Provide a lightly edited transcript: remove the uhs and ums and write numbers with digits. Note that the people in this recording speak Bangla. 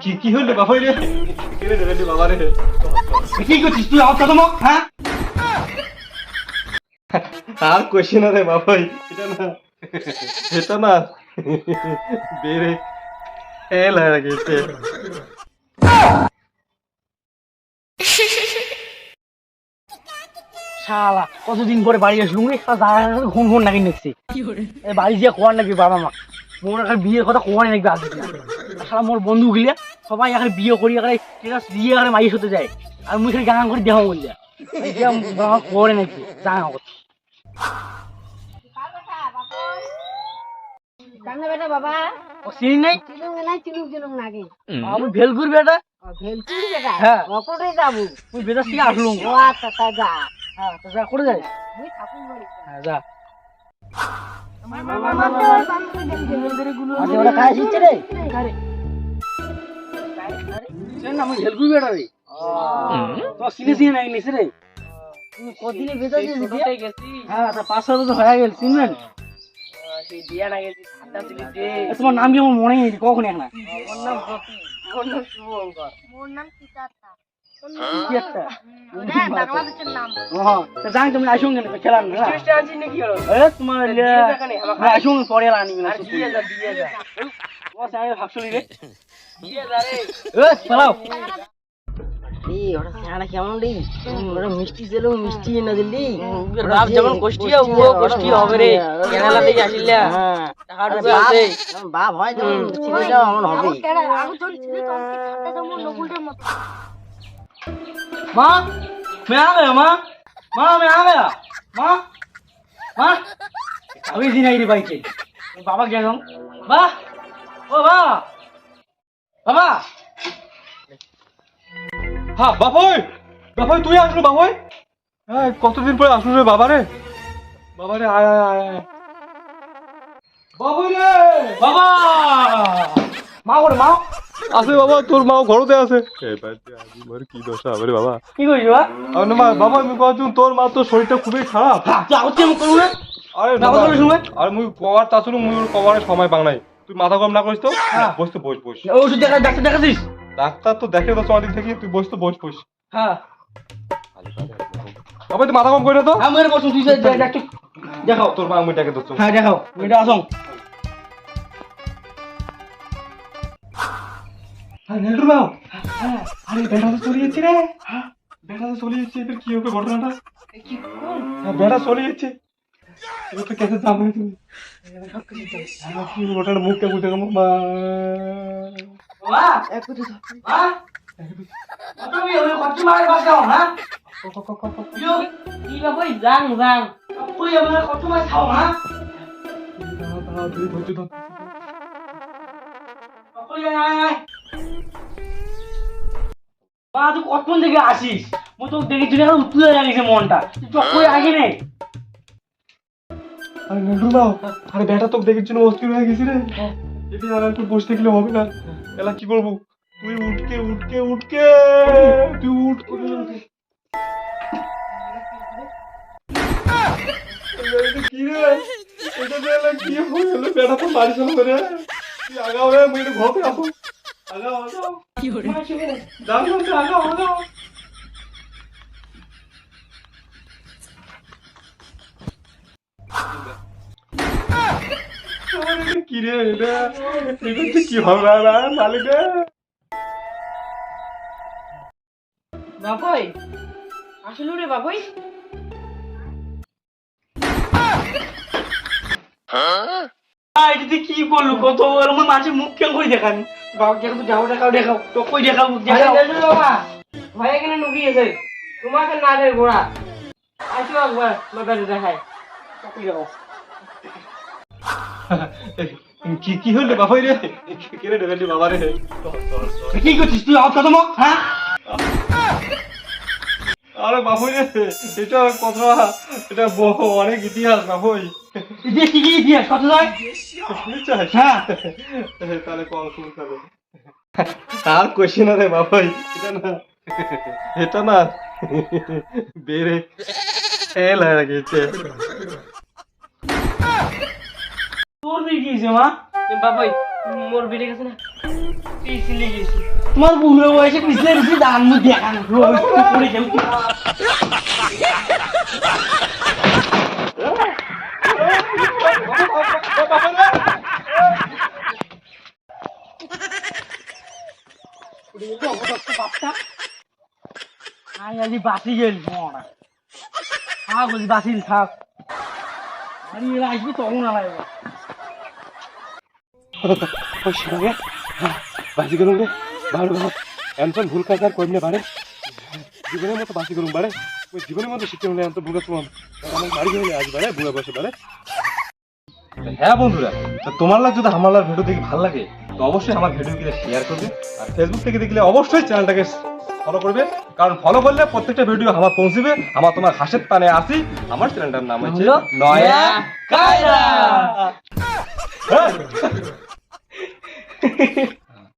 কি কি হলো বাবা রে? কি রে রে বাবা রে? কি করছিস তুই? আওয়াজ তো হ্যাঁ? আর কোশ্চেন রে বাবা, এটা না বেরে ফেল হয়ে গেছে। শালা কতদিন পরে বাড়ি আসলুম রে, একটা জায়গা ঘুম ঘুম নাকি নিচ্ছি বাড়ি যে কোয়ার নাকি বাবা মা মোর এখন বিয়ের কথা কোয়ার নাকি আসবে না। শালা মোর বন্ধু গিলে সবাই এখন বিয়ে করি এখন বিয়ে এখন মাইস হতে যায়, আর মুই খালি গান করে দেওয়া বললে কোয়ারে নাকি জানা কথা। কান্না বেটা বাবা ও চিনি নাই? চিনুক নাকি আমি ভেলকুর বেটা। ভেলপুরি বেটা হ্যাঁ অপরে যাবো। তুই বেদাস থেকে আসলুম। ও আচ্ছা তা যা। হ্যাঁ তো যা করে যাই। আমি থাকুন বাড়ি। হ্যাঁ যা। আরে ওরা কাজ হচ্ছে রে। আমি ভেলকুর বেটা রে। তো চিনে চিনে নাই নিছে রে। তুমি কদিনে বেঁচে গেছি। হ্যাঁ তা 5-6 বছর হয়ে গেল চিনবেন। সেই দিয়া না গেছি ঠান্ডা দিলি দে। তোমার নাম কি আমার মনে নেই কখন এখন। মোর নাম রকি। মোর নাম শুভঙ্কর। মোর নাম সিতাতা। কি একটা হ্যাঁ বাংলাদেশের নাম। হ্যাঁ তা জানি তুমি আসুন কেন খেলার না চেষ্টা আছি নাকি হলো? এ তোমার আসুন পরে আনি না দিয়ে যা। তোমার সামনে ভাবছলি রে দিয়ে যা রে। এ চালাও। এই ওরা খানা কেমন রে? ওরা মিষ্টি দিলো মিষ্টি এনে দিলি। বাপ যেমন কষ্টিয়া ও কষ্টি হবে রে। কেরালা থেকে আসিলা টাকা ঢুকে আছে। বাপ হয় যেমন ছেলেটাও এমন হবে। আমি তোর ছেলে তো কি ঠান্ডা যেমন নকুলটার মতো। माँ मैं आ गया माँ। माँ मैं आ गया माँ। माँ अभी दिन आई रे बाइक से बाबा क्या कहूँ बा ओ बा बाबा। হ্যাঁ বাবাই, বাবাই তুই আসলো বাবাই? হ্যাঁ কতদিন পরে আসলো রে বাবা রে? বাবা রে আয় আয় আয় বাবা রে बाबा माँ बोल माँ আছে বাবা, তোর মাও ঘরতে আছে। এবার আজি মোর কি দশা হবে রে বাবা? की कोई बा আর না মা বাবা আমি কইছুন তোর মা তো শরীরটা খুবই খারাপ। तू आउट के मुझे ना আরে না বলে শুনে আর মুই কবার তাছুন মুই কবারের সময় পাং নাই। তুই মাথা গরম না করিস তো। বস তো বস বস। ओ शुद्ध देखा डॉक्टर देखा दिस ডাক্তার তো দেখে তো অনেক থেকে, তুই বস তো বস বস। हाँ বাবা তুই মাথা গরম করি না তো। हाँ मेरे पास तुझे डॉक्टर देखाओ তোর মা আমি ডেকে দিচ্ছি। हाँ देखाओ मेरा आसों হ্যাঁ নেলটু বাবু, আরে বেটা তো চলে যাচ্ছে রে। বেটা তো চলে যাচ্ছে, এবার কি হবে ঘটনাটা? হ্যাঁ বেটা চলে যাচ্ছে, এবার তো কেসে যাবে তুমি। কি ঘটনা মুখটা বুঝে গেল মা। वाह वाह तो भी हमें कच्ची मार बात जाओ हाँ यो ये बाबू जांग जांग कोई हमें कच्ची मार खाओ हाँ कोई आय মা তুই কতক্ষণ থেকে আসিস? মই তো দেখেছি না উত্তরে জানিস মনটা তুই কই আগে নেই। আরে নেলটু বাবু, আরে বেটা তো দেখের জন্য অস্থির হয়ে গেছি রে। এটি আর একটু বসে থাকলে হবে না। এলা কি করবো? তুই উঠকে উঠকে উঠকে তুই উঠ করে কি রে? এটা বেলা কি হয়ে গেল? বেটা তো বাড়ি চলে রে। তুই আগাও রে, মুই একটু ঘরে আসো। আগাও আগাও কি হরে দাও দাও আগাও আগাও। কি রে এটা? এটা কি হবে না মালিক রে? বাবুই আসলো রে বাবুই। এটাতে কি করলো কত আমার মানুষের মুখ কেন করে দেখান বাবা দেখো তো যাও দেখাও দেখাও তো কই দেখাও দেখাও বাবা ভয়ে কেন নুকিয়েছে? তোমাকে না রে ঘোড়া আসো একবার বাবারে দেখাই। কই দেখাও কি কি হলো বাবা রে? কি রে রে বাবা রে? কি করছিস তুই? আওয়াজ কত মুখ হ্যাঁ? আরে বাবু রে, এটা কথা, এটা অনেক ইতিহাস বাবুই। যে কি কি ইতিহাস কত যায় হ্যাঁ তাহলে কল শুন তাহলে। আর কোশ্চেন রে বাবুই, এটা না এটা না বেরে ফেল হয়ে গেছে। তোর কি হয়েছে মা? বাবুই মোর বেড়ে গেছে না পিছলে গেছি তোমার বুড়ো বয়সে পিছলে পিছলে দাঁড়ান মুখ দেখানো পড়ে গেল আজ বাসি গেল মরা থাক বলছি বাসিল থাক আরে এরা আসবি তখন আলাই বাসি করুন রে ভালো ভালো এমন ভুল কাজ আর করলে পারে জীবনের মতো বাসি করুন পারে ওই জীবনের মতো শিখতে হলে এত ভুল তোমার আমার বাড়ি গেলে আজ বাড়ে বুড়া বসে পারে। হ্যাঁ বন্ধুরা, তো তোমার লাগ যদি আমার লাগ ভিডিও দেখে ভালো লাগে তো অবশ্যই আমার ভিডিওকে শেয়ার করবে আর ফেসবুক থেকে দেখলে অবশ্যই চ্যানেলটাকে ফলো করবে, কারণ ফলো করলে প্রত্যেকটা ভিডিও আমার পৌঁছবে। আমার তোমার হাসের টানে আসি। আমার চ্যানেলটার নাম হচ্ছে নয়া কায়রা।